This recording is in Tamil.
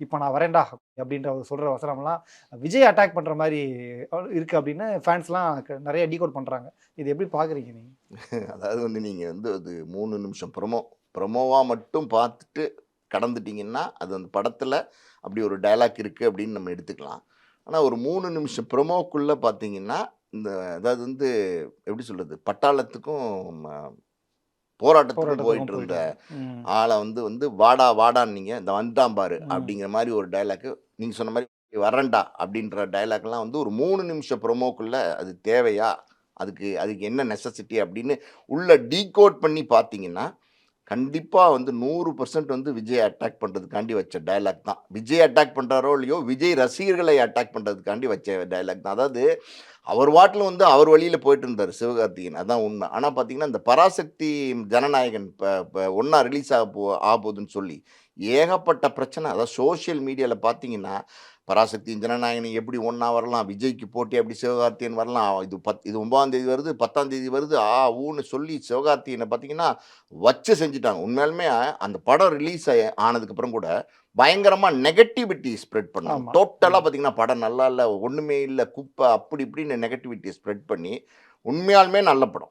இப்போ நான் வரேன்டா அப்படின்ற அவர் சொல்ற வசனம்லாம் விஜய் அட்டாக் பண்ற மாரி இருக்கு அப்படின்னு ஃபேன்ஸ்லாம் நெறைய டீகோட் பண்றாங்க. இது எப்படி பார்க்குறீங்க நீங்க? அதாவது வந்து நீங்க வந்து அது 3 நிமிஷம் ப்ரொமோவா மட்டும் பார்த்துட்டு கடந்துட்டீங்கன்னா, அது அந்த படத்துல அப்படி ஒரு டயலாக் இருக்கு அப்படின்னு நம்ம எடுத்துக்கலாம். ஆனா ஒரு 3 நிமிஷம் ப்ரொமோக்குள்ள பார்த்தீங்கன்னா, இந்த அதாவது வந்து எப்படி சொல்றது? பட்டாளத்துக்கும் ம போராட்டத்துக்கும் போராட்டத்துக்கும் போயிட்டு இருந்த போயிட்டாங்க. ம். ஆள வந்து வந்து "வாடா வாடான்னீங்க, இந்த வந்துட்டான் பாரு" ம். அப்படிங்கிற மாரி ஒரு டயலாக் நீங்க சொன்ன மாரி "வரேன்டா" அப்படின்ற டயலாக்லாம் வந்து ஒரு 3 நிமிஷம் ப்ரொமோக்குள்ள அது தேவையா? அதுக்கு அதுக்கு என்ன நெசசிட்டி அப்படின்னு உள்ள டீகோட் பண்ணி பார்த்தீங்கன்னா, கண்டிப்பா வந்து 100% வந்து விஜய் அட்டாக் பண்றதுக்காண்டி வச்ச டயலாக் தான். விஜய் அட்டாக் பண்றாரோ இல்லையோ, விஜய் ரசிகர்களை அட்டாக் பண்றதுக்காண்டி வச்ச டயலாக் தான். அதாவது அவர் பாட்டுல வந்து அவர் வழியில போயிட்டு இருந்தாரு சிவகார்த்திகேயன். அதான் உண்ம. ஆனா பார்த்தீங்கன்னா, இந்த பராசக்தி ஜனநாயகன் ஒண்ணா ரிலீஸ் ஆகப்போகுதுன்னு சொல்லி, ஏகப்பட்ட பிரச்சனை. அதாவது சோசியல் மீடியால பார்த்தீங்கன்னா, பராசக்தியும் ஜனநாயகனும் எப்படி ஒண்ணா வரலாம்? விஜய்க்கு போட்டியா எப்படி சிவகார்த்திகேயன் வரலாம்? இது 9ஆம் தேதி வருது, 10ஆம் தேதி வருது. ஊன்னு சொல்லி சிவகார்த்திகேயன பார்த்தீங்கன்னா, வச்சு செஞ்சுட்டாங்க. உண்மையாலுமே அந்த படம் ரிலீஸ் ஆனதுக்கு அப்புறம் கூட, பயங்கரமா நெகட்டிவிட்டி ஸ்ப்ரெட் பண்ணாங்க. ஆமா. டோட்டலா ம். பார்த்தீங்கன்னா, படம் நல்லா இல்ல, ஒண்ணுமே இல்ல, குப்பை அப்படி இப்படின்னு நெகட்டிவிட்டிய ஸ்ப்ரெட் பண்ணி, உண்மையாலுமே நல்ல படம்.